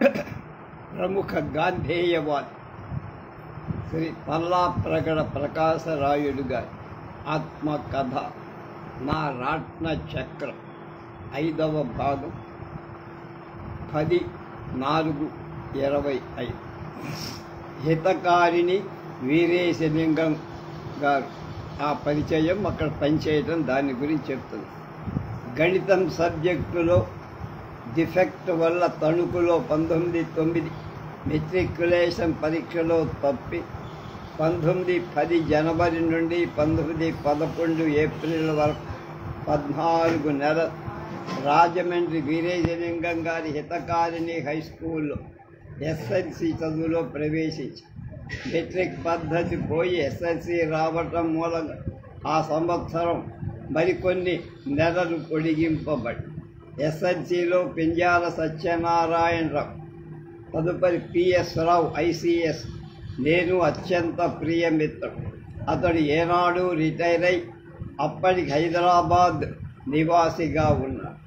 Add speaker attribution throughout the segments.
Speaker 1: ప్రముఖ గాంధేయవాది శ్రీ పల్లాప్రగడ ప్రకాశరాయుడు గారి ఆత్మకథ నా రాట్న చక్రం 5వ భాగం 10/4/25. హితకారిణి వీరేశలింగం గారు ఆ పరిచయం అక్కడ పనిచేయటం దాని గురించి చెప్తుంది. గణితం సబ్జెక్టులో డిఫెక్ట్ వల్ల తణుకులో 19/9 మెట్రిక్యులేషన్ పరీక్షలో తప్పి 19/10 జనవరి నుండి 19/11 ఏప్రిల్ వరకు 14 నెలలు రాజమండ్రి వీరేశలింగం గారి హితకారిణి హై స్కూల్లో ఎస్ఎల్సి చదువులో ప్రవేశించి మెట్రిక్ పద్ధతి పోయి ఎస్ఎల్సి రావటం మూలంగా ఆ సంవత్సరం మరికొన్ని నెలలు పొడిగింపబడి ఎస్ఎల్సిలో పింజాల సత్యనారాయణరావు, తదుపరి పిఎస్ రావు ఐసిఎస్ నేను అత్యంత ప్రియమిత్రుడు. అతడు ఏనాడు రిటైర్ అయి అప్పటికి హైదరాబాద్ నివాసిగా ఉన్నాడు.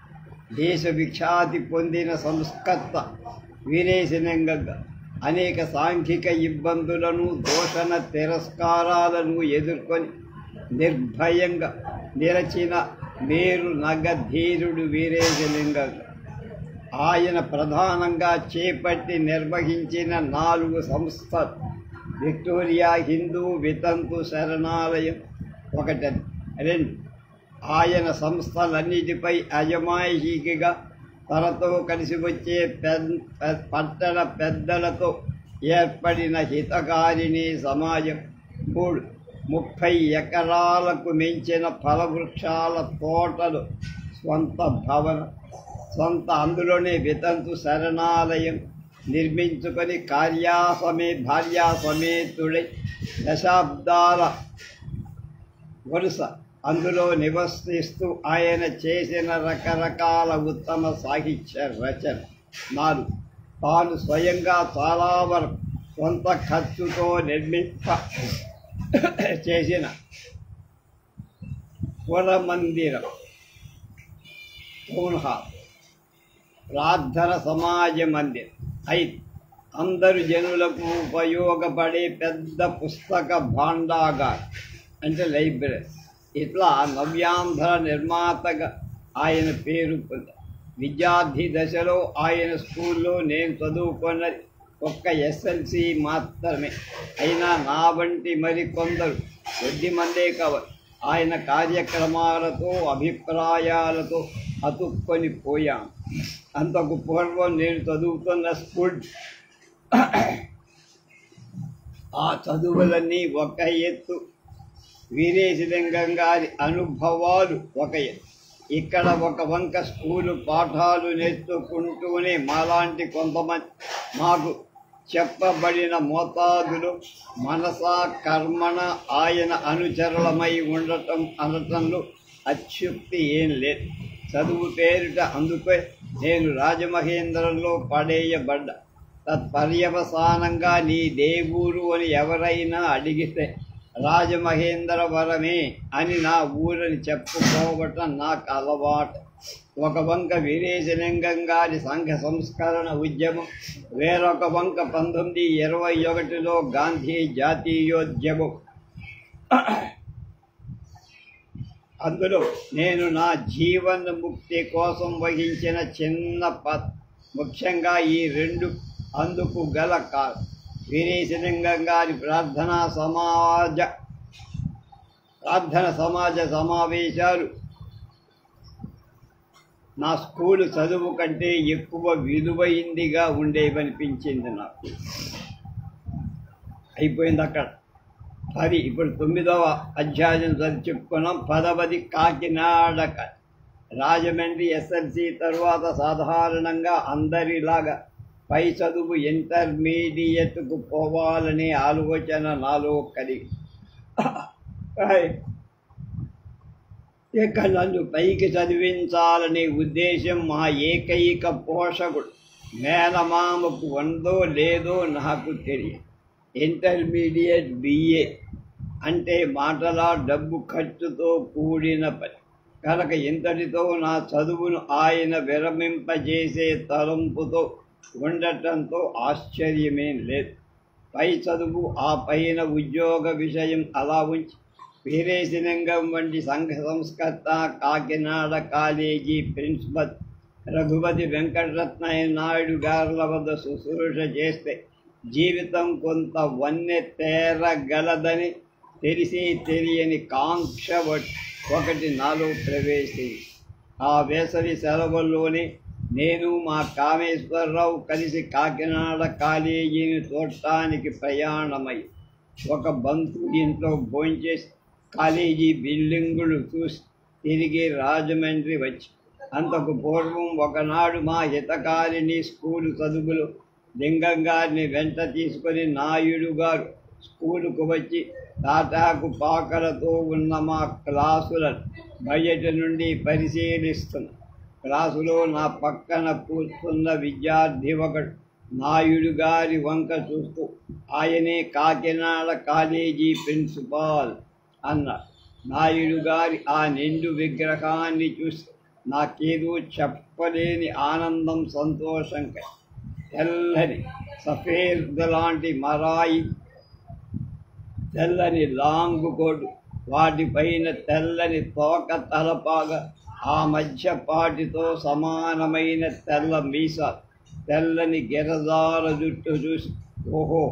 Speaker 1: దేశ విఖ్యాతి పొందిన సంస్కర్త వీరేశలింగంగా అనేక సాంఘిక ఇబ్బందులను, దూషణ తిరస్కారాలను ఎదుర్కొని నిర్భయంగా నిలచిన మేరు నగధీరుడు వీరేశలింగంగా. ఆయన ప్రధానంగా చేపట్టి నిర్వహించిన 4 సంస్థలు విక్టోరియా హిందూ వితంతు శరణాలయం 1, 2. ఆయన సంస్థలన్నిటిపై అజమాయిషీగా తనతో కలిసి వచ్చే పట్టణ పెద్దలతో ఏర్పడిన హితకారిణి సమాజం 3. 30 ఎకరాలకు మించిన ఫలవృక్షాల తోటలు, స్వంత భవనం, అందులోనే వితంతు శరణాలయం నిర్మించుకొని భార్యా సమేతుడై దశాబ్దాల వరుస అందులో నివసిస్తూ ఆయన చేసిన రకరకాల ఉత్తమ సాహిత్య రచన. 4. తాను స్వయంగా చాలా వరకు సొంత ఖర్చుతో చేసిన పురమందిరం, టౌన్ హాల్, ప్రార్థన సమాజ మందిరం. 5. అందరు జనులకు ఉపయోగపడే పెద్ద పుస్తక భాండాగారం అంటే లైబ్రరీ. ఇట్లా నవ్యాంధ్ర నిర్మాతగా ఆయన పేరు పొందారు. విద్యార్థి దశలో ఆయన స్కూల్లో నేను చదువుకున్నది ఒక్క ఎస్ఎల్సి మాత్రమే. అయినా నా వంటి మరికొందరు కొద్దిమందే కావాలి ఆయన కార్యక్రమాలతో, అభిప్రాయాలతో అతుక్కొని పోయాను. అంతకు పూర్వం నేను చదువుతున్న స్కూల్ ఆ చదువులన్నీ ఒక ఎత్తు, వీరేశలింగం గారి అనుభవాలు ఒక ఎత్తు. ఇక్కడ ఒక వంక స్కూలు పాఠాలు నేర్చుకుంటూనే మాలాంటి కొంతమంది మాకు చెప్పబడిన మోతాదులో మనసా కర్మణ ఆయన అనుచరులమై అనటంలో అత్యుక్తి ఏం లేదు. చదువు పేరిట అందుకే నేను రాజమహేంద్రంలో పడేయబడ్డా. తత్పర్యవసానంగా నీ దేవురు అని ఎవరైనా అడిగితే రాజమహేంద్రవరమే అని నా ఊరని చెప్పుకోవటం నాకు అలవాటు. ఒక వంక వీరేశలింగం గారి సంఘ సంస్కరణ ఉద్యమం, వేరొక వంక 1921లో గాంధీ జాతీయోద్యమం. అందులో నేను నా జీవన ముక్తి కోసం వహించిన చిన్న ముఖ్యంగా ఈ 2 అందుకు గల కాదు. వీరేశలింగం గారి ప్రార్థన సమాజ సమావేశాలు నా స్కూలు చదువు కంటే ఎక్కువ విలువైందిగా ఉండేవనిపించింది నాకు. అయిపోయింది అక్కడ. 10 ఇప్పుడు 9వ అధ్యాయం చెప్పుకున్నాం. 10వది కాకినాడ. రాజమండ్రి ఎస్ఎల్సి తరువాత సాధారణంగా అందరిలాగా పై చదువు ఇంటర్మీడియట్కు పోవాలనే ఆలోచన నాలో కలిగి ఇక నన్ను పైకి చదివించాలనే ఉద్దేశం మా ఏకైక పోషకుడు మేనమామకు ఉందో లేదో నాకు తెలియదు. ఇంటర్మీడియట్ BA అంటే మాటలా డబ్బు ఖర్చుతో కూడిన పని కనుక ఇంతటితో నా చదువును ఆయన విరమింపజేసే తలంపుతో ఉండటంతో ఆశ్చర్యమేం లేదు. పై చదువు ఆ పైన ఉద్యోగ విషయం అలా ఉంచి వీరేశలింగం వంటి సంఘ సంస్కర్త, కాకినాడ కాలేజీ ప్రిన్సిపల్ రఘుపతి వెంకటరత్నయ్య నాయుడు గారుల వద్ద శుశ్రూష చేస్తే జీవితం కొంత వన్నె తేరగలదని తెలిసి తెలియని కాంక్ష ఒకటి నాలో ప్రవేశించి ఆ వేసవి సెలవుల్లోనే నేను మా కామేశ్వరరావు కలిసి కాకినాడ కాలేజీని చూడటానికి ప్రయాణమై ఒక బంధువు ఇంట్లో భోంచేసి కాలేజీ బిల్డింగులు చూసి తిరిగి రాజమండ్రి వచ్చి అంతకు పూర్వం ఒకనాడు మా హితకారిణి స్కూలు చదువులు లింగం గారిని వెంట తీసుకొని నాయుడు గారు స్కూలుకు వచ్చి తాటాకు పాకలతో ఉన్న మా క్లాసులను బయట నుండి పరిశీలిస్తున్న క్లాసులో నా పక్కన కూర్చున్న విద్యార్థి ఒకడు నాయుడు గారి వంక చూస్తూ ఆయనే కాకినాడ కాలేజీ ప్రిన్సిపాల్ అన్నాడు. నాయుడు గారి ఆ నిండు విగ్రహాన్ని చూసి నాకేదో చెప్పలేని ఆనందం, సంతోషం. తెల్లని సఫేద్ లాంటి మరాయి, తెల్లని లాంగ్ కోటు, వాటిపైన తెల్లని తోక తలపాగా, ఆ మధ్య పాటితో సమానమైన తెల్ల మీసాలు, తెల్లని గిరదార జుట్టు చూసి ఓహో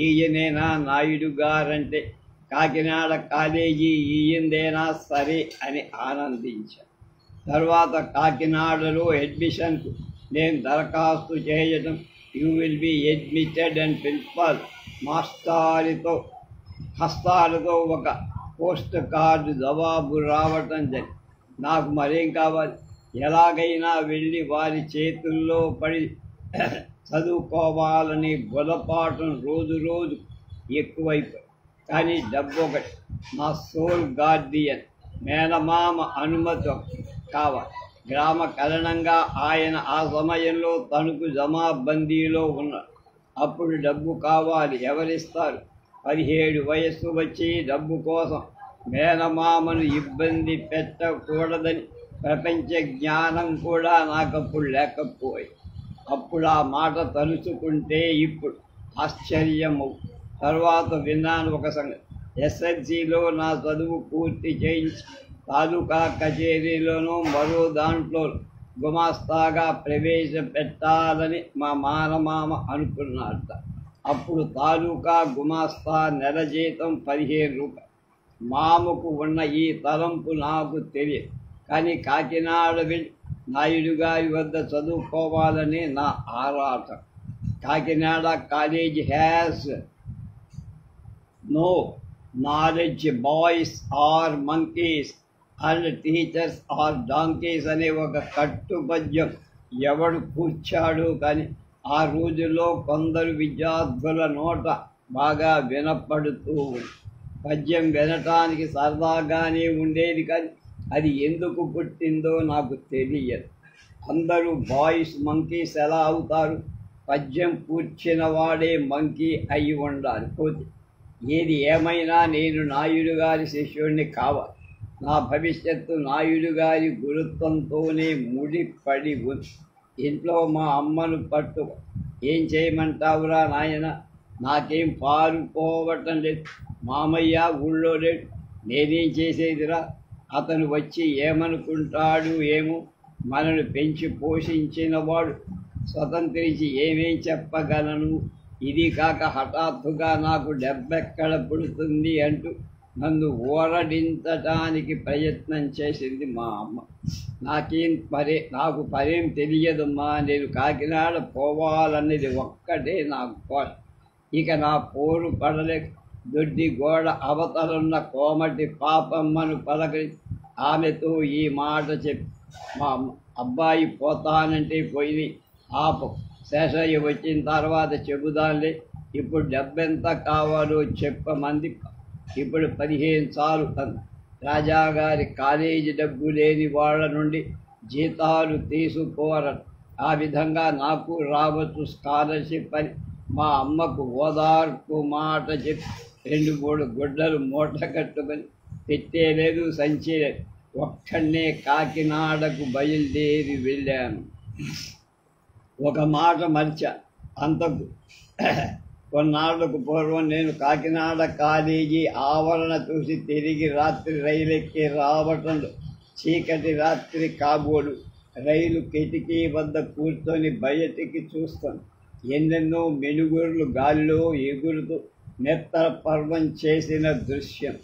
Speaker 1: ఈయనేనా నాయుడు గారంటే, కాకినాడ కాలేజీ ఈయందేనా సరే అని ఆనందించాను. తర్వాత కాకినాడలో అడ్మిషన్కు నేను దరఖాస్తు చేయడం, యూ విల్ బి అడ్మిటెడ్ అని ప్రిన్సిపాల్ మాస్టారితో హస్తాలతో ఒక పోస్ట్ కార్డు జవాబు రావటం జరిగింది. నాకు మరేం కావాలి, ఎలాగైనా వెళ్ళి వారి చేతుల్లో పడి చదువుకోవాలని బుధపాఠం రోజు రోజు ఎక్కువైపోయి. కానీ డబ్బు ఒకటి, నా సోల్ గార్డియన్ మేనమామ అనుమతి కావాలి. గ్రామ కారణంగా ఆయన ఆ సమయంలో తణుకు జమాబందీలో ఉన్నాడు. అప్పుడు డబ్బు కావాలి, ఎవరిస్తారు? 17 వయస్సు వచ్చి డబ్బు కోసం మేనమామను ఇబ్బంది పెట్టకూడదని ప్రపంచ జ్ఞానం కూడా నాకప్పుడు లేకపోయి. అప్పుడు ఆ మాట తలుచుకుంటే ఇప్పుడు ఆశ్చర్యము. తర్వాత విన్నాను ఒక సంగతి. ఎస్ఎల్సీలో నా చదువు పూర్తి చేయించి తాలూకా కచేరీలోనూ మరో దాంట్లో గుమాస్తాగా ప్రవేశపెట్టాలని మా మానమామ అనుకున్నాడట. అప్పుడు తాలూకా గుమాస్తా నెల జీతం 15 రూపాయలు. మామకు ఉన్న ఈ తలంపు నాకు తెలియదు. కానీ కాకినాడ వెళ్ళి నాయుడు గారి వద్ద చదువుకోవాలని నా ఆరాటం. Kakinada college has no knowledge boys are monkeys and teachers are donkeys అనే ఒక కట్టుపద్యం ఎవడు కూర్చాడు. కానీ ఆ రోజుల్లో కొందరు విద్యార్థుల నోట బాగా వినపడుతూ ఉంది. పద్యం వినటానికి సరదాగానే ఉండేది, కానీ అది ఎందుకు పుట్టిందో నాకు తెలియదు. అందరూ బాయ్స్ మంకీస్ ఎలా అవుతారు? పద్యం కూర్చిన వాడే మంకీ అయి ఉండాలి. పోతే ఏది ఏమైనా నేను నాయుడు గారి శిష్యుడిని కావాలి. నా భవిష్యత్తు నాయుడు గారి గురుత్వంతోనే ముడిపడి ఉంది. ఇంట్లో మా అమ్మను పట్టు, ఏం చేయమంటావురా నాయన, నాకేం పారుపోవటం లేదు. మామయ్య ఊళ్ళో లేడు, నేనేం చేసేదిరా? అతను వచ్చి ఏమనుకుంటాడు ఏమో. మనను పెంచి పోషించిన వాడు స్వతంత్రించి ఏమేం చెప్పగలను? ఇది కాక హఠాత్తుగా నాకు డబ్బెక్కడ పుడుతుంది అంటూ నన్ను ఊరడించటానికి ప్రయత్నం చేసింది మా అమ్మ. నాకు పరేం తెలియదమ్మా, నేను కాకినాడ పోవాలనేది ఒక్కటే నాకు కోట. ఇక నా పోరు పడలేక దొడ్డి గోడ అవతలున్న కోమటి పాపమ్మను పలకరి ఆమెతో ఈ మాట చెప్పి, మా అబ్బాయి పోతానంటే పోయి ఆపం, శేషయ్య వచ్చిన తర్వాత చెబుదాంలే, ఇప్పుడు డబ్బెంత కావాలో చెప్పమంది. ఇప్పుడు 15 చాలు అంది. రాజాగారి కాలేజీ డబ్బు లేని వాళ్ళ నుండి జీతాలు తీసుకోరట. ఆ విధంగా నాకు రావచ్చు స్కాలర్షిప్ అని మా అమ్మకు ఓదార్పు మాట చెప్పి 2-3 గుడ్డలు మూట కట్టుకొని పెట్టేలేదు, సంచి లేదు. ఒక్కడనే కాకినాడకు బయలుదేరి వెళ్ళాను. ఒక మాట మర్చా అంతకు. కొన్నాళ్లకు పూర్వం నేను కాకినాడ కాలేజీ ఆవరణ చూసి తిరిగి రాత్రి రైలెక్కి రావటంలో చీకటి రాత్రి కాబోలు రైలు కిటికీ వద్ద కూర్చొని బయటికి చూస్తాను. ఎన్నెన్నో మెనుగురులు గాలిలో ఎగురుతూ నెత్తర పర్వం చేసిన దృశ్యం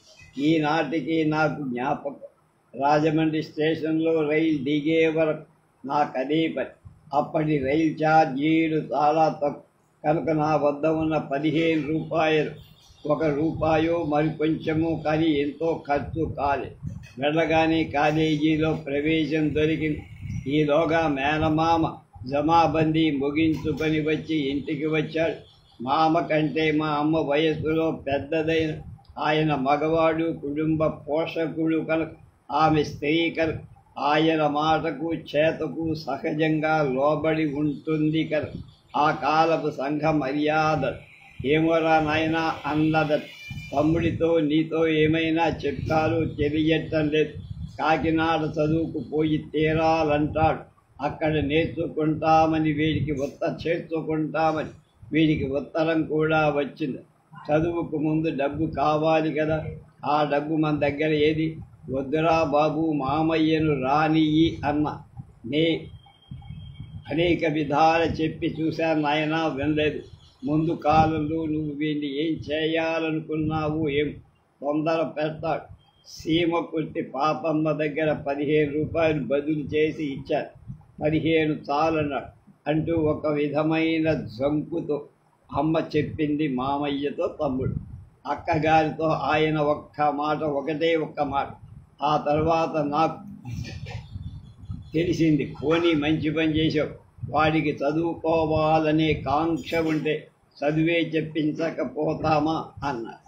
Speaker 1: ఈనాటికి నాకు జ్ఞాపకం. రాజమండ్రి స్టేషన్లో రైలు దిగే వరకు నాకు అదే పని. అప్పటి రైలు ఛార్జీలు చాలా తక్కువ కనుక నా వద్ద ఉన్న 15 రూపాయలు, 1 రూపాయో మరికొంచెము, కానీ ఎంతో ఖర్చు కాలేదు. వెళ్ళగానే కాలేజీలో ప్రవేశం దొరికింది. ఈలోగా మేనమామ జమాబందీ ముగించుకొని వచ్చి ఇంటికి వచ్చాడు. మామ కంటే మా అమ్మ వయస్సులో పెద్దదైన ఆయన మగవాడు, కుటుంబ పోషకుడు కనుక ఆమె స్త్రీ కనుక ఆయన మాటకు చేతకు సహజంగా లోబడి ఉంటుంది కనుక ఆ కాలపు సంఘ మర్యాద. ఏమోరా నాయనా అన్నద. తమ్ముడితో నీతో ఏమైనా చెప్తారో తెలియటం లేదు. కాకినాడ చదువుకు పోయి తీరాలంటాడు. అక్కడ నేర్చుకుంటామని చేర్చుకుంటామని వీడికి ఉత్తరం కూడా వచ్చింది. చదువుకు ముందు డబ్బు కావాలి కదా, ఆ డబ్బు మన దగ్గర ఏది? వద్దురా బాబు, మామయ్యను రానియ్యి అన్న. అనేక విధాలు చెప్పి చూశాను నాయనా, వినలేదు. ముందు కాలంలో నువ్వు వీడిని ఏం చేయాలనుకున్నావు? ఏం తొందర పెడతాడు. సీమ కుర్తి పాపమ్మ దగ్గర 15 రూపాయలు బదులు చేసి ఇచ్చారు. 15 చాలన్నాడు అంటూ ఒక విధమైన జంకుతో అమ్మ చెప్పింది మామయ్యతో తమ్ముడు. అక్కగారితో ఆయన ఒకటే ఒక్క మాట. ఆ తర్వాత నాకు తెలిసింది, పోనీ మంచి పని చేసావు. వాడికి చదువుకోవాలనే కాంక్ష ఉంటే చదివే చెప్పించకపోతామా అన్నారు.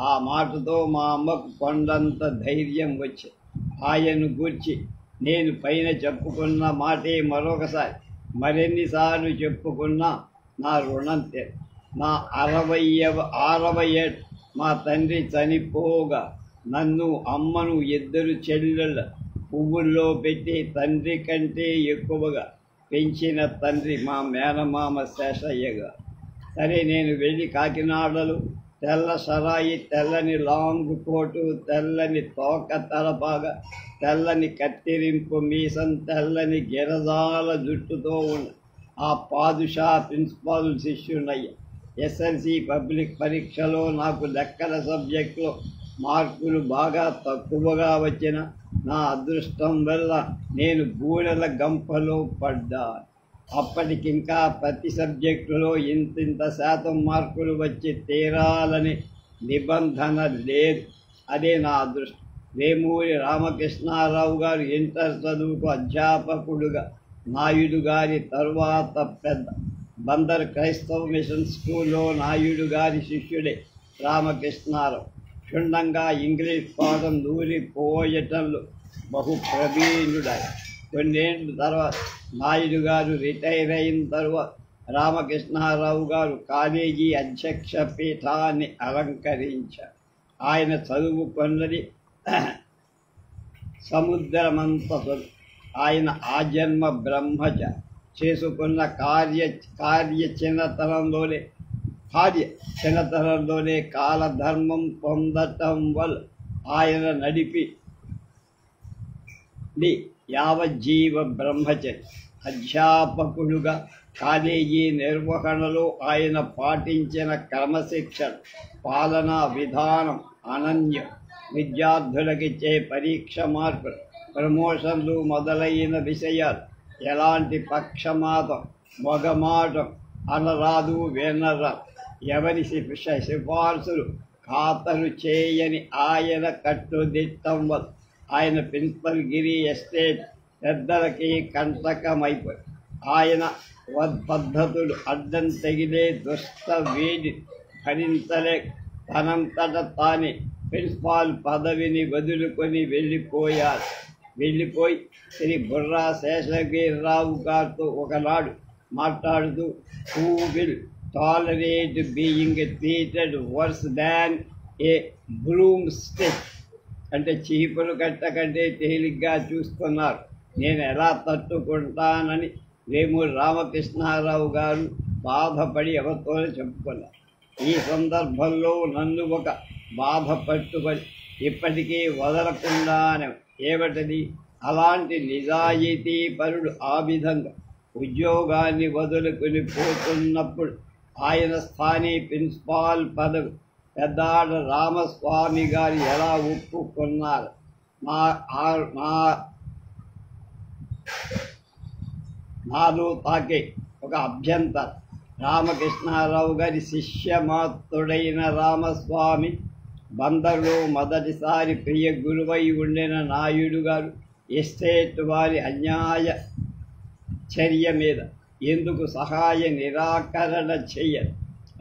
Speaker 1: ఆ మాటతో మా అమ్మకు కొండంత ధైర్యం వచ్చి ఆయన్ను గూర్చి నేను పైన చెప్పుకున్న మాటే మరొకసారి మరెన్నిసార్లు చెప్పుకున్నా నా రుణం నా 60వ ఏడు మా తండ్రి చనిపోగా నన్ను అమ్మను 2 చెల్లెళ్ళ పువ్వుల్లో పెట్టి తండ్రి కంటే ఎక్కువగా పెంచిన తండ్రి మా మేనమామ శేషయ్యగా. సరే, నేను వెళ్ళి కాకినాడలో తెల్ల సరాయి, తెల్లని లాంగ్ కోటు, తెల్లని తోక తలపాగా, తెల్లని కత్తిరింపు మీసం, తెల్లని గిరజాల జుట్టుతో ఉన్న ఆ పాదుషా ప్రిన్సిపాల్ శిష్యునయ్య. ఎస్ఎల్సి పబ్లిక్ పరీక్షలో నాకు లెక్కల సబ్జెక్టులో మార్కులు బాగా తక్కువగా వచ్చిన నా అదృష్టం వల్ల నేను బూరెల గంపలో పడ్డాను. అప్పటికింకా ప్రతి సబ్జెక్టులో ఇంతింత శాతం మార్కులు వచ్చి తీరాలని నిబంధన లేదు. అదే నా అదృష్టం. వేమూరి రామకృష్ణారావు గారు ఇంటర్ చదువుకు అధ్యాపకుడుగా, నాయుడు గారి తరువాత పెద్ద బందర్ క్రైస్తవ మిషన్ స్కూల్లో నాయుడు గారి శిష్యుడే రామకృష్ణారావు. క్షుణ్ణంగా ఇంగ్లీష్ పాఠం దూరిపోయటంలో బహు ప్రవీణుడాయి. కొన్నేళ్ళ తర్వాత నాయుడు గారు రిటైర్ అయిన తర్వాత రామకృష్ణారావు గారు కాలేజీ అధ్యక్ష పీఠాన్ని అలంకరించారు. ఆయన చదువుకున్నది సముద్రమంత. ఆయన ఆజన్మ బ్రహ్మచ చేసుకున్న కార్య చిన్నతనంలోనే కాలధర్మం పొందటం వల్ల ఆయన నడిపి యావజ్జీవ బ్రహ్మచర్య. అధ్యాపకుడుగా కాలేజీ నిర్వహణలో ఆయన పాటించిన క్రమశిక్షణ, పాలనా విధానం అనన్యం. విద్యార్థులకిచ్చే పరీక్ష మార్కులు, ప్రమోషన్లు మొదలైన విషయాలు ఎలాంటి పక్షమాతం, మొగమాటం అనరాదు, వినరా. ఎవరి సిఫార్సులు ఖాతరు చేయని ఆయన కట్టుదిట్టం వల్ల ఆయన ప్రిన్సిపల్ గిరి ఎస్టేట్ పెద్దలకి కంటకమైపోయి ఆయన పద్ధతులు అడ్డం తగిలే దుష్ట వేడి భరించలే తనంతట తానే ప్రిన్సిపాల్ పదవిని వదులుకొని వెళ్ళిపోయి శ్రీ బుర్రా శేషగిరిరావు గారితో ఒకనాడు మాట్లాడుతూ, who will tolerate being treated verse than A broom stick, అంటే చీపురు కట్ట కంటే తేలిగ్గా చూస్తున్నారు. నేను ఎలా తట్టుకుంటానని వేమూరి రామకృష్ణారావు గారు బాధపడి ఎవరితో చెప్పుకున్నారు. ఈ సందర్భంలో నన్ను ఒక బాధ పట్టుకొని ఇప్పటికీ వదలకుండానే ఏమిటది, అలాంటి నిజాయితీ పరుడు ఆ విధంగా ఉద్యోగాన్ని వదులుకొని పోతున్నప్పుడు ఆయన స్థానిక ప్రిన్సిపాల్ పదవి పెద్దాడ రామస్వామి గారు ఎలా ఒప్పుకున్నారు? నాలో తాకే ఒక అభ్యంతరం. రామకృష్ణారావు గారి శిష్యమాత్రుడైన రామస్వామి బందరులో మొదటిసారి ప్రియ గురువై ఉండిన నాయుడు గారు ఎస్టేట్ వారి అన్యాయ చర్య మీద ఎందుకు సహాయ నిరాకరణ చెయ్యరు?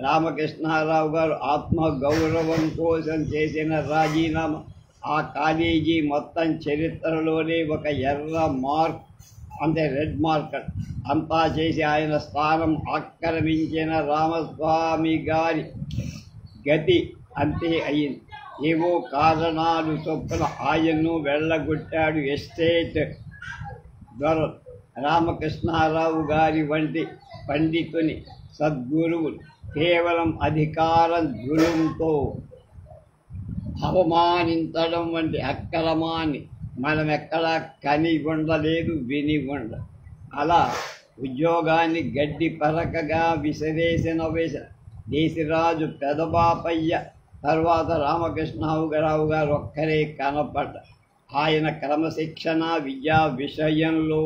Speaker 1: రామకృష్ణారావు గారు ఆత్మగౌరవం కోసం చేసిన రాజీనామా ఆ కాలేజీ మొత్తం చరిత్రలోనే ఒక ఎర్ర మార్క్, అంటే రెడ్ మార్కర్ అంతా చేసి ఆయన స్థానం ఆక్రమించిన రామస్వామి గారి గతి అంతే అయింది. ఏవో కారణాలు చొప్పున ఆయన్ను వెళ్ళగొట్టాడు ఎస్టేట్ దొర. రామకృష్ణారావు గారి వంటి పండితుని సద్గురువులు కేవలం అధికారం జులుంతో అవమానించడం వంటి అక్రమాన్ని మనం ఎక్కడా కని ఉండలేదు, విని ఉండ. అలా ఉద్యోగాన్ని గడ్డి పరకగా విసిరేసిన దేశరాజు పెదబాపయ్య తర్వాత రామకృష్ణరావు గారు ఒక్కరే కనపడ్డ. ఆయన క్రమశిక్షణ విద్యా విషయంలో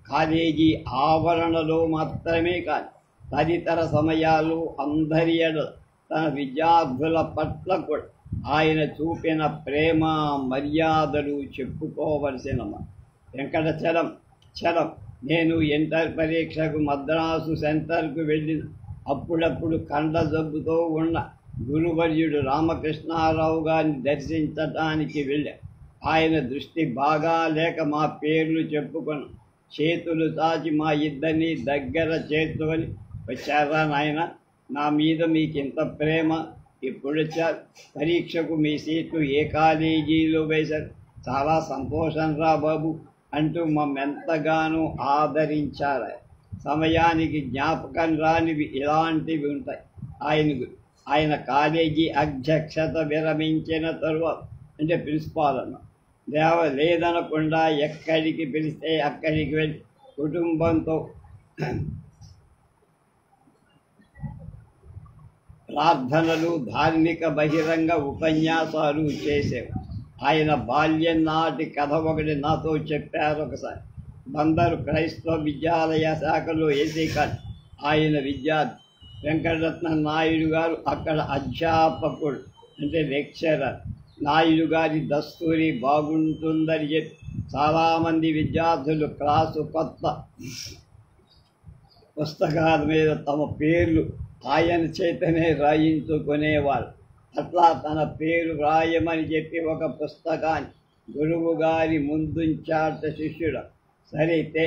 Speaker 1: కాలేజీ ఆవరణలో మాత్రమే కాదు, తదితర సమయాలు అందరి తన విద్యార్థుల పట్ల కూడా ఆయన చూపిన ప్రేమ మర్యాదలు చెప్పుకోవలసిన. వెంకటచలం నేను ఇంటర్ పరీక్షకు మద్రాసు సెంటర్కు వెళ్ళిన అప్పుడప్పుడు కండ జబ్బుతో ఉన్న గురువర్యుడు రామకృష్ణారావు గారిని దర్శించటానికి వెళ్ళా. ఆయన దృష్టి బాగా లేక మా పేర్లు చెప్పుకొని చేతులు చాచి మా ఇద్దరిని దగ్గర చేర్చుకొని, వచ్చారా నాయన, నా మీద మీకు ఇంత ప్రేమ, ఇప్పుడు వచ్చారు, పరీక్షకు మీ సీట్లు ఏ కాలేజీలో వేశారు, చాలా సంతోషం రా బాబు అంటూ మమ్మెంతగానో ఆదరించారు. సమయానికి జ్ఞాపకం రానివి ఇలాంటివి ఉంటాయి. ఆయన కాలేజీ అధ్యక్షత విరమించిన తరువాత, అంటే ప్రిన్సిపాల్ అన్న లేదనకుండా ఎక్కడికి పిలిస్తే అక్కడికి వెళ్ళి కుటుంబంతో ప్రార్థనలు, ధార్మిక బహిరంగ ఉపన్యాసాలు చేసేవారు. ఆయన బాల్యం నాటి కథ ఒకటి నాతో చెప్పారు ఒకసారి. బందరు క్రైస్తవ విద్యాలయ శాఖలో ఏసీ కాదు ఆయన విద్యార్థి వెంకటరత్న నాయుడు గారు అక్కడ అధ్యాపకుడు, అంటే లెక్చరర్. నాయుడు గారి దస్తూరి బాగుంటుందని చెప్పి చాలామంది విద్యార్థులు క్లాసు కొత్త పుస్తకాల మీద తమ పేర్లు ఆయన చేతనే రాయించుకునేవారు. అట్లా తన పేరు రాయమని చెప్పి ఒక పుస్తకాన్ని గురువు గారి ముందుంచాట శిష్యుడు. సరైతే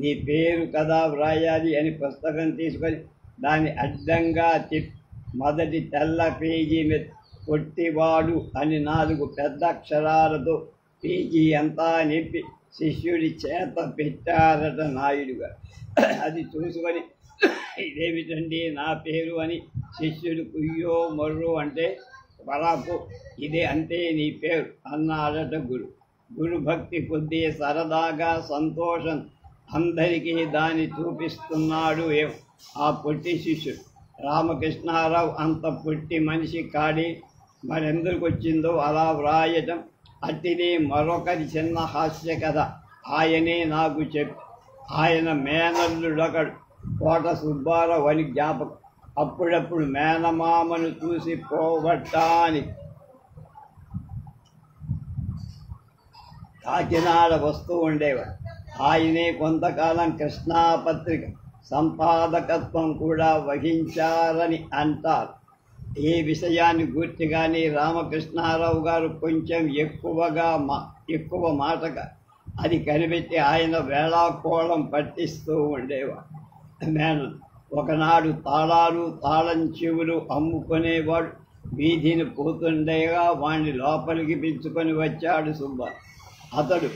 Speaker 1: నీ పేరు కదా వ్రాయాలి అని పుస్తకం తీసుకొని దాన్ని అడ్డంగా మొదటి తెల్ల పేజీ మీద పొట్టివాడు అని 4 పెద్ద అక్షరాలతో పేజీ అంతా నింపి శిష్యుడి చేత పెట్టారట నాయుడుగా. అది చూసుకొని ఇదేమిటండి నా పేరు అని శిష్యుడు కుయ్యో మొర్రు అంటే, వరాపు ఇదే అంటే నీ పేరు అన్నాడట గురు భక్తి కొద్దీ సరదాగా సంతోషం అందరికీ దాన్ని చూపిస్తున్నాడు ఆ పొట్టి శిష్యుడు. రామకృష్ణారావు అంత పొట్టి మనిషి కాడి మరెందుకు వచ్చిందో అలా వ్రాయటం. అట్టిది మరొకరి చిన్న హాస్య కథ ఆయనే నాకు చెప్పి, ఆయన మేనల్లుడొకడు కోట సుబ్బారావు అని జ్ఞాపకం. అప్పుడప్పుడు మేనమామను చూసి పోవటానికి కాకినాడ వస్తూ ఉండేవాడు. ఆయనే కొంతకాలం కృష్ణాపత్రిక సంపాదకత్వం కూడా వహించారని అంటారు. ఈ విషయాన్ని గుర్తిగానే రామకృష్ణారావు గారు కొంచెం ఎక్కువ మాటగా అది కనిపెట్టి ఆయన వేళాకోళం పట్టిస్తూ ఉండేవాడు. నేను ఒకనాడు తాళం చెవులు అమ్ముకునేవాడు వీధిని పోతుండేగా వాణ్ణి లోపలికి పిలుచుకొని వచ్చాడు సుబ్బ. అతడు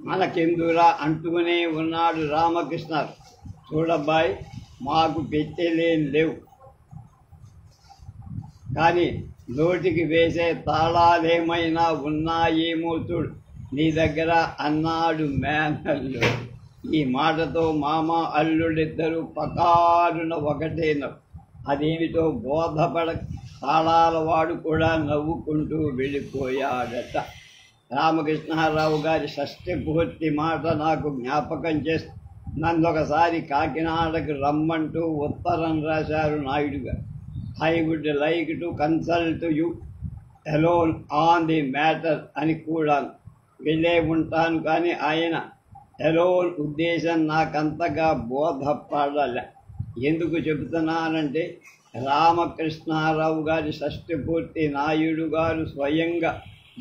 Speaker 1: మనకెందురా అంటూనే ఉన్నాడు రామకృష్ణ. చూడబ్బాయి, మాకు పెట్టెలేం లేవు, కానీ నోటికి వేసే తాళాలేమైనా ఉన్నాయేమో చూడు నీ దగ్గర అన్నాడు మేనల్లు. ఈ మాటతో మామ అల్లుడిద్దరూ పకారున ఒకటేనవ్వు. అదేమిటో బోధపడ తాళాల వాడు కూడా నవ్వుకుంటూ వెళ్ళిపోయాడట. రామకృష్ణారావు గారి షష్ఠి పూర్తి మాట నాకు జ్ఞాపకం చేస్తూ నన్నొకసారి కాకినాడకు రమ్మంటూ ఉత్తరం రాశారు నాయుడు గారు. I would like to consult you alone on the matter అని కూడా వెళ్ళే ఉంటాను, కానీ ఆయన అలోన్ ఉద్దేశం నాకంతగా బోధపడలే. ఎందుకు చెబుతున్నానంటే రామకృష్ణారావు గారి షష్ఠి పూర్తి నాయుడు గారు స్వయంగా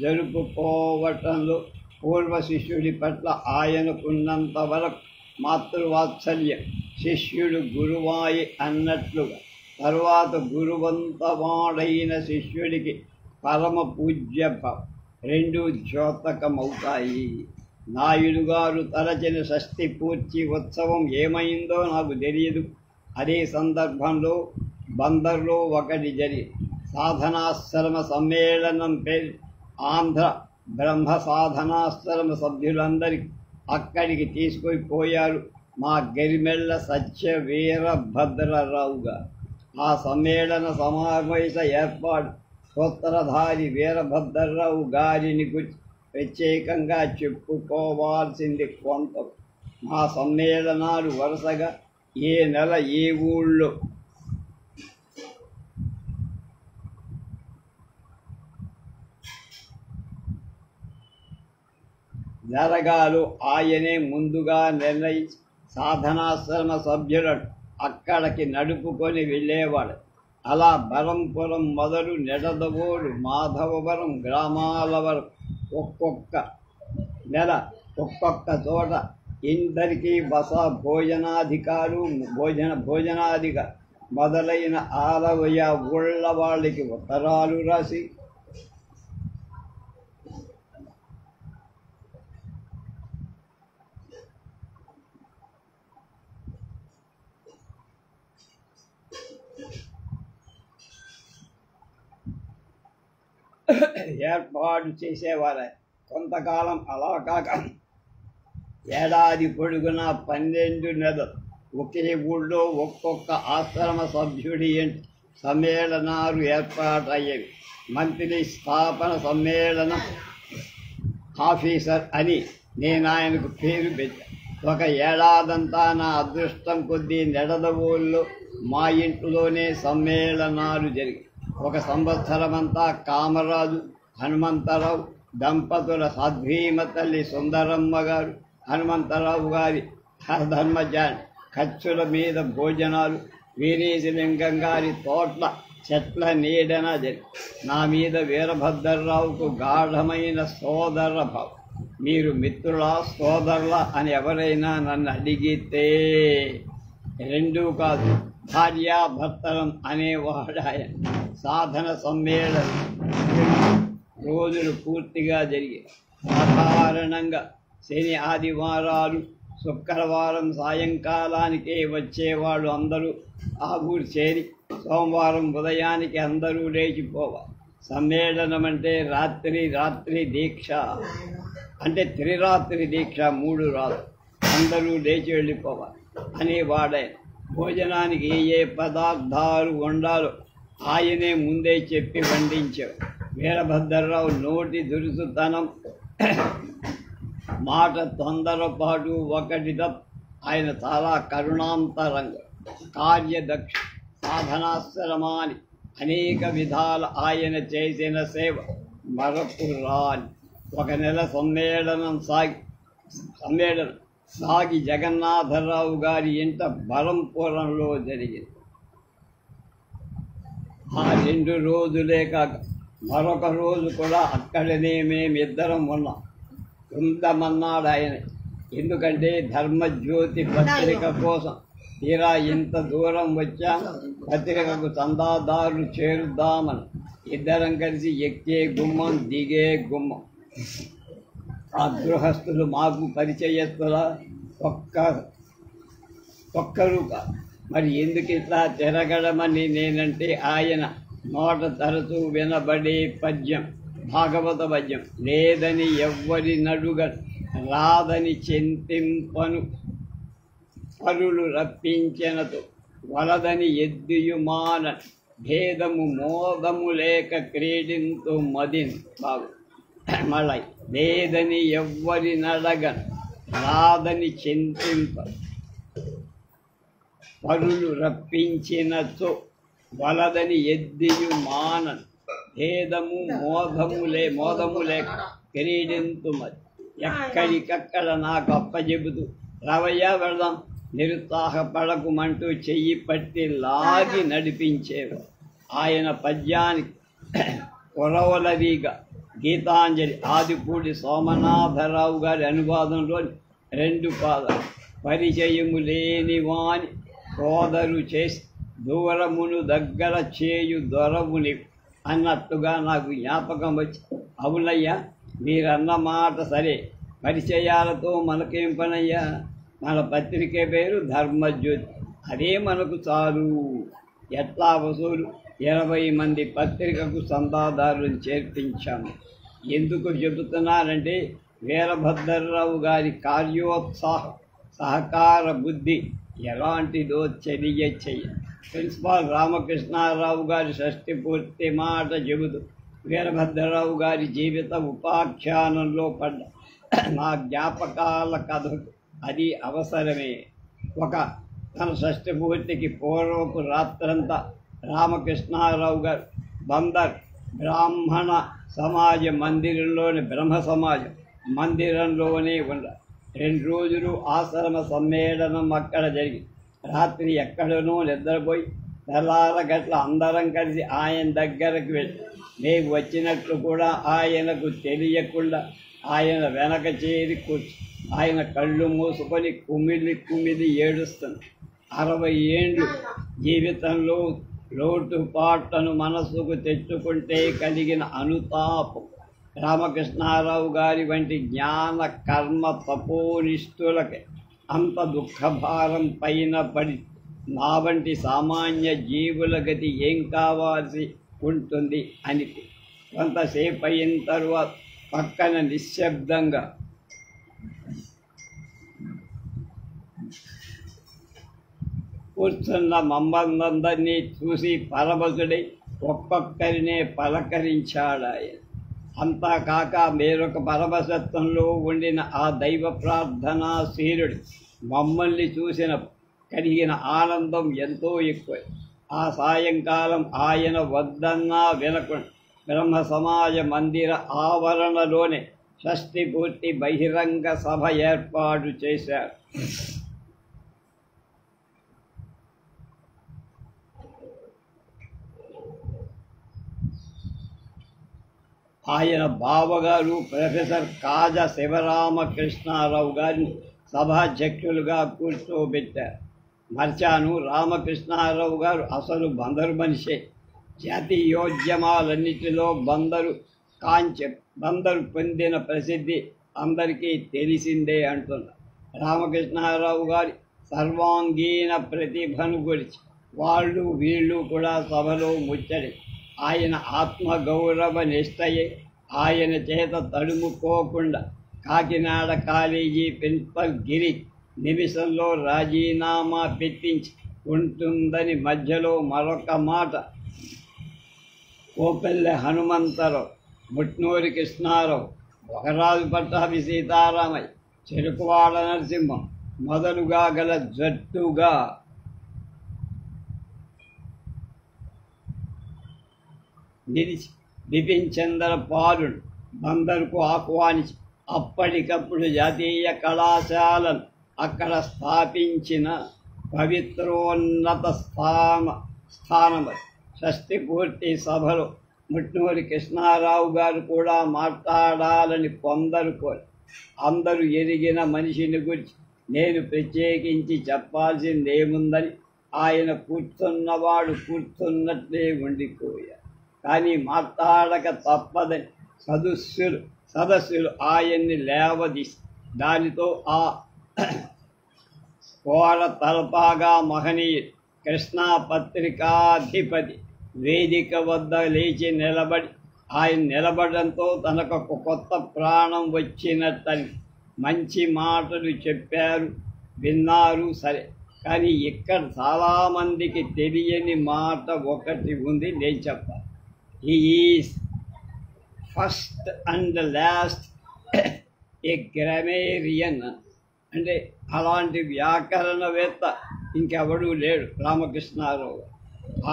Speaker 1: జరుపుకోవటంలో పూర్వ శిష్యుడి పట్ల ఆయనకున్నంత వరకు మాతృవాత్సల్యం, శిష్యుడు గురువాయి అన్నట్లుగా తరువాత గురువంతవాడైన శిష్యుడికి పరమ పూజ్యభావం రెండూ ద్యోతకమవుతాయి. నాయుడు గారు తలచిన షష్ఠి పూర్తి ఉత్సవం ఏమైందో నాకు తెలియదు. అదే సందర్భంలో బందర్లో ఒకటి జరిగి సాధనాశ్రమ సమ్మేళనం పేరు ఆంధ్ర బ్రహ్మ సాధనాశ్రమ సభ్యులందరికీ అక్కడికి తీసుకుపోయారు మా గరిమెళ్ళ సత్య వీరభద్రరావు గారు. ఆ సమ్మేళన సమావేశ ఏర్పాటు సూత్రధారి వీరభద్రరావు గారిని గురించి ప్రత్యేకంగా చెప్పుకోవాల్సింది కొంత. మా సమ్మేళనాలు వరుసగా ఏ నెల ఏ ఊళ్ళో జరగాలో ఆయనే ముందుగా నిర్ణయించి సాధనాశ్రమ సభ్యులను అక్కడికి నడుపుకొని వెళ్ళేవాడు. అలా బరంపురం మొదలు నెడదవోలు మాధవవరం గ్రామాల వరకు ఒక్కొక్క నెల ఒక్కొక్క చోట ఇందరికీ బస భోజనాధిక మొదలైన 60 ఊళ్ళ వాళ్ళకి ఉత్తరాలు రాసి ఏర్పాటు చేసేవారు. కొంతకాలం అలా కాక ఏడాది పొడుగున 12 నెలలు ఒకే ఊళ్ళో ఒక్కొక్క ఆశ్రమ సభ్యుడి సమ్మేళనాలు ఏర్పాటయ్యేవి. మంత్రి స్థాపన సమ్మేళనం ఆఫీసర్ అని నేను ఆయనకు పేరు పెట్టాను. ఒక ఏడాదంతా నా అదృష్టం కొద్దీ నెడదవోల్లో మా ఇంట్లోనే సమ్మేళనాలు జరిగాయి. ఒక సంవత్సరమంతా కామరాజు హనుమంతరావు దంపతుల సాధ్వీమ తల్లి సుందరమ్మ గారు, హనుమంతరావు గారి ధర్మజాన్ ఖర్చుల మీద భోజనాలు, వీరేశలింగం గారి తోట్ల చెట్ల నీడన జరిగి నా మీద వీరభద్రరావుకు గాఢమైన సోదర భావం. మీరు మిత్రులా సోదరులా అని ఎవరైనా నన్ను అడిగితే రెండూ కాదు, భార్యాభర్తలం అనేవాడు ఆయన. సాధన సమ్మేళనం రోజులు పూర్తిగా జరిగాయి. సాధారణంగా శని ఆదివారాలు శుక్రవారం సాయంకాలానికే వచ్చేవాళ్ళు అందరూ ఆ ఊరు చేరి సోమవారం ఉదయానికి అందరూ లేచిపోవాలి. సమ్మేళనం అంటే రాత్రి దీక్ష, అంటే త్రిరాత్రి దీక్ష, 3 రాత్రులు అందరూ లేచి వెళ్ళిపోవాలి అనేవాడే. భోజనానికి ఏ పదార్థాలు వండాలో ఆయనే ముందే చెప్పి వండించారు. వీరభద్రరావు నోటి దురుసుతనం, మాట తొందరపాటు ఒకటి తప్ప ఆయన చాలా కరుణాంతరంగా కార్యదక్ష. సాధనాశ్రమాన్ని అనేక విధాల ఆయన చేసిన సేవ మరపురాని. ఒక నెల సమ్మేళనం సాగి జగన్నాథరావు గారి ఇంట బరంపురంలో జరిగింది. ఆ 2 రోజులే కాక మరొక రోజు కూడా అక్కడనే మేమిద్దరం ఉన్నాం. ఉందమన్నాడు ఆయన. ఎందుకంటే ధర్మజ్యోతి పత్రిక కోసం తీరా ఇంత దూరం వచ్చాం, పత్రికకు చందాదారులు చేరుద్దామని ఇద్దరం కలిసి ఎక్కే గుమ్మం దిగే గుమ్మం ఆ గృహస్థులు మాకు పరిచయస్తుల ఒక్కరు మరి ఎందుకు ఇట్లా తిరగడమని నేనంటే ఆయన నోట తరచూ వినబడే పద్యం భాగవత పద్యం. లేదని ఎవ్వరి నడుగ రాదని చింతింపను పరులు రప్పించెనతో వలదని ఎద్దియుమాన భేదము మోదము లేక క్రీడింతు మదిన్ బాగు మళ్ళీ లేదని ఎవ్వరి నడగన్ రాదని చింతింప పరులు రప్పించినచో వలదని ఎద్దియు మానన్ భేదము మోదము లేక క్రీడింతు మది. ఎక్కడికక్కడ నాకు అప్పచెబుతూ రవయ్యా వెళదాం నిరుత్సాహపడకుమంటూ చెయ్యి పట్టి లాగి నడిపించేవారు. ఆయన పద్యానికి కొరవలవిగా గీతాంజలి ఆదిపూడి సోమనాథరావు గారి అనువాదంలోని 2 పాదాలు. పరిచయము లేని వాని సోదరు చేసి దూరమును దగ్గర చేయు దొరముని అన్నట్టుగా నాకు జ్ఞాపకం వచ్చి, అవునయ్యా మీరన్న మాట సరే, పరిచయాలతో మనకేం పనయ్యా, మన పత్రిక పేరు ధర్మజ్యోతి, అదే మనకు చాలు. ఎట్లా వసూలు 20 మంది పత్రికకు చందాదారులను చేర్పించాము. ఎందుకు చెబుతున్నానంటే వీరభద్రరావు గారి కార్యోత్సాహం సహకార బుద్ధి ఎలాంటిదో చెయ్య ప్రిన్సిపాల్ రామకృష్ణారావు గారి షష్ఠి పూర్తి మాట చెబుతూ వీరభద్రరావు గారి జీవిత ఉపాఖ్యానంలో పడ్డ నా జ్ఞాపకాల కథకు అది అవసరమే. తన షష్ఠి పూర్తికి పూర్వపు రాత్రంతా రామకృష్ణారావు గారు బందర్ బ్రాహ్మణ సమాజ మందిరంలోని బ్రహ్మ సమాజం మందిరంలోనే ఉన్నారు. 2 రోజులు ఆశ్రమ సమ్మేళనం అక్కడ జరిగి రాత్రి ఎక్కడనో నిద్రపోయి తెల్లారగట్ల అందరం కలిసి ఆయన దగ్గరకు వెళ్ళి మేము వచ్చినట్లు కూడా ఆయనకు తెలియకుండా ఆయన వెనక చేరి కూర్చు ఆయన కళ్ళు మూసుకొని కుమిలి ఏడుస్తుంది. 60 ఏండ్లు జీవితంలో లోటుపాట్లను మనసుకు తెచ్చుకుంటే కలిగిన అనుతాపం రామకృష్ణారావు గారి వంటి జ్ఞాన కర్మ తపోనిష్ఠులకి అంత దుఃఖభారం పైన పడి నా వంటి సామాన్య జీవుల గతి ఏం కావాల్సి ఉంటుంది అని కొంతసేపు అయిన తరువాత పక్కన నిశ్శబ్దంగా కూర్చున్న మమ్మల్నందరినీ చూసి పరమశుడై ఒక్కొక్కరినే పలకరించాడాయ. అంతా కాక వేరొక పరమసత్వంలో ఉండిన ఆ దైవ ప్రార్థనాశీలుడు మమ్మల్ని చూసిన కలిగిన ఆనందం ఎంతో ఎక్కువ. ఆ సాయంకాలం ఆయన వద్దన్నా వినకుండా బ్రహ్మ సమాజ మందిర ఆవరణలోనే షష్ఠి పూర్తి బహిరంగ సభ ఏర్పాటు చేశారు. ఆయన బావగారు ప్రొఫెసర్ కాజా శివరామకృష్ణారావు గారిని సభాధ్యక్షులుగా కూర్చోబెట్టారు. మర్చాను రామకృష్ణారావు గారు అసలు బందరు మనిషే. జాతీయోద్యమాలన్నిటిలో బందరు పొందిన ప్రసిద్ధి అందరికీ తెలిసిందే అంటున్నారు. రామకృష్ణారావు గారి సర్వాంగీణ ప్రతిభను గురించి వాళ్ళు వీళ్ళు కూడా సభలో ముచ్చడి ఆయన ఆత్మగౌరవ నిష్టయే ఆయన చేత తడుముకోకుండా కాకినాడ కాలేజీ ప్రిన్సిపల్ గిరి నిమిషంలో రాజీనామా పెట్టించి ఉంటుందని మధ్యలో మరొక మాట కోపెల్లె హనుమంతరావు, ముట్నూరి కృష్ణారావు, ఒకరాజు పట్టాభి సీతారామయ్య, చెరుకువాడ నరసింహం మొదలుగా గల జట్టుగా నిలిచి బిపిన్ చంద్ర పాలుడు బందరుకు ఆహ్వానించి అప్పటికప్పుడు జాతీయ కళాశాలను అక్కడ స్థాపించిన పవిత్రోన్నత స్థానమది. షష్ఠి పూర్తి సభలో ముట్నూరి కృష్ణారావు గారు కూడా మాట్లాడాలని కొందరు కోరి అందరూ ఎరిగిన మనిషిని గురించి నేను ప్రత్యేకించి చెప్పాల్సిందేముందని ఆయన కూర్చున్నవాడు కూర్చున్నట్లే ఉండిపోయారు. కానీ మాట్లాడక తప్పదని సదస్సులు సదస్సులు ఆయన్ని లేవదీసి దానితో ఆ కోర తలపాగా మహనీయుడు కృష్ణా పత్రికాధిపతి వేదిక వద్ద లేచి నిలబడి ఆయన నిలబడంతో తనకు ఒక కొత్త ప్రాణం వచ్చినట్టని మంచి మాటలు చెప్పారు, విన్నారు సరే. కానీ ఇక్కడ చాలామందికి తెలియని మాట ఒకటి ఉంది, నేను చెప్పాలి. He is first and last a grammarian. అంటే అలాంటి వ్యాకరణవేత్త ఇంకెవడూ లేడు రామకృష్ణారావు.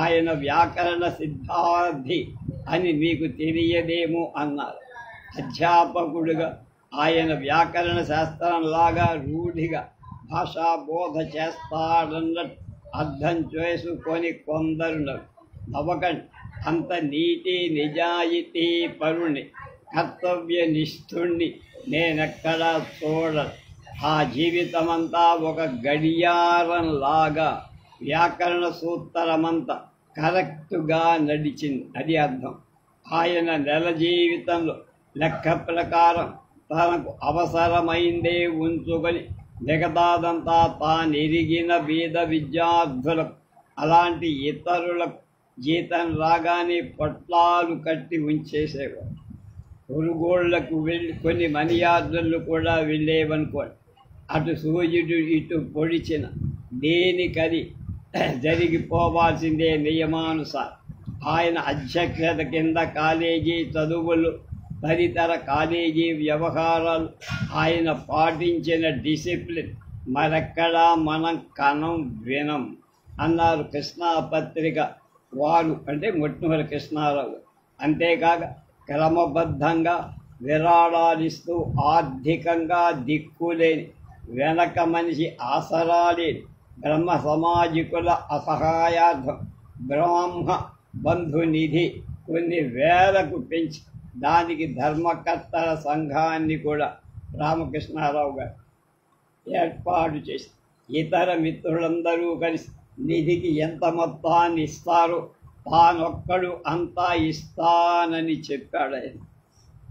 Speaker 1: ఆయన వ్యాకరణ సిద్ధార్థి అని మీకు తెలియదేమో అన్నారు. అధ్యాపకుడుగా ఆయన వ్యాకరణ శాస్త్రంలాగా రూఢిగా భాషాబోధ చేస్తాడన్నట్టు అర్థం చేసుకొని కొందరు నవ్వకండి. అంత నీతి నిజాయితీ పరుణ్ణి కర్తవ్య నిష్ఠుణ్ణి నేనెక్కడా చూడను. ఆ జీవితమంతా ఒక గడియారంలాగా వ్యాకరణ సూత్రమంతా కరెక్టుగా నడిచింది, అది అర్థం. ఆయన నెల జీవితంలో లెక్క ప్రకారం తనకు అవసరమైందే ఉంచుకొని మిగతాదంతా తానెరిగిన బీద విద్యార్థులకు అలాంటి ఇతరులకు జీతం రాగానే పొట్లాలు కట్టి ఉంచేసేవాడు. కొనుగోళ్లకు వెళ్ళి కొన్ని మనీ ఆర్డర్లు కూడా వెళ్ళేవనుకోండి. అటు సూర్యుడు ఇటు పొడిచిన దేనికది జరిగిపోవాల్సిందే నియమానుసారం. ఆయన అధ్యక్షత కింద కాలేజీ చదువులు తదితర కాలేజీ వ్యవహారాలు ఆయన పాటించిన డిసిప్లిన్ మరెక్కడా మనం కనం వినం అన్నారు కృష్ణా పత్రిక వారు, అంటే మొట్టమొదటి కృష్ణారావు. అంతేకాక క్రమబద్ధంగా విరాళాలిస్తూ ఆర్థికంగా దిక్కులేని వెనక మనిషి ఆసరాలేని బ్రహ్మ సమాజికుల అసహాయార్థం బ్రహ్మ బంధునిధి కొన్ని వేలకు పెంచి దానికి ధర్మకర్తల సంఘాన్ని కూడా రామకృష్ణారావు గారు ఏర్పాటు చేసి ఇతర మిత్రులందరూ కలిసి నిధికి ఎంత మొత్తాన్ని ఇస్తారో తానొక్కడు అంతా ఇస్తానని చెప్పాడు ఆయన.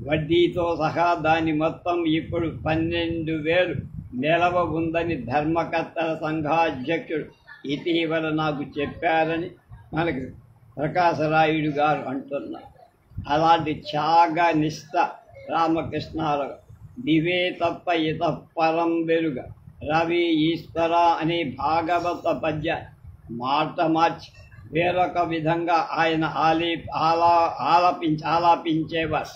Speaker 1: వడ్డీతో సహా దాని మొత్తం ఇప్పుడు 12,000 నిలవ ఉందని ధర్మకర్తల సంఘాధ్యక్షుడు ఇటీవల నాకు చెప్పారని మనకి ప్రకాశరాయుడు గారు అంటున్నారు. అలాంటి త్యాగనిష్ట రామకృష్ణారావు. దివే తప్ప ఇత పరం వెలుగ రవి ఈశ్వర అనే భాగవత పద్య మాట మార్చి వేరొక విధంగా ఆయన ఆలాపించేవారు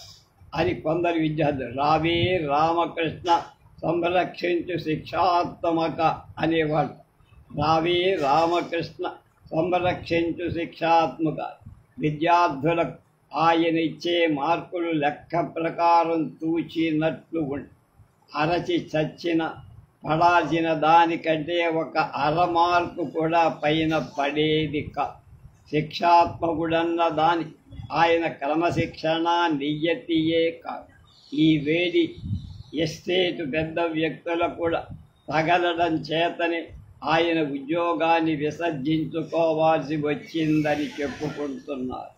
Speaker 1: అని కొందరు విద్యార్థులు. రావే రామకృష్ణ సంరక్షించు శిక్షాత్మక అనేవాడు. రావే రామకృష్ణ సంరక్షించు శిక్షాత్మక. విద్యార్థులకు ఆయన ఇచ్చే మార్కులు లెక్క ప్రకారం తూచినట్లు ఉండి అరచి చచ్చిన పడాల్సిన దానికంటే ఒక అరమార్కు కూడా పైన పడేది శిక్షాత్మకుడన్న దాని ఆయన క్రమశిక్షణ నియతియే కాదు. ఈ వేడి ఎస్టేటు పెద్ద వ్యక్తులు కూడా తగలడం చేతనే ఆయన ఉద్యోగాన్ని విసర్జించుకోవాల్సి వచ్చిందని చెప్పుకుంటున్నారు.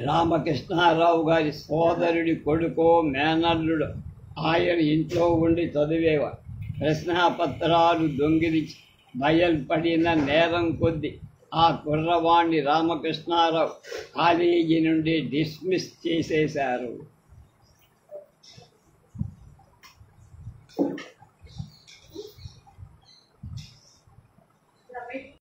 Speaker 1: రామకృష్ణారావు గారి సోదరుడి కొడుకో మేనల్లుడు ఆయన ఇంట్లో ఉండి చదివేవారు. ప్రశ్నాపత్రాలు దొంగిలించి బయల్పడిన నేరం కొద్దీ ఆ కుర్రవాణ్ణి రామకృష్ణారావు కాలేజీ నుండి డిస్మిస్ చేసేశారు.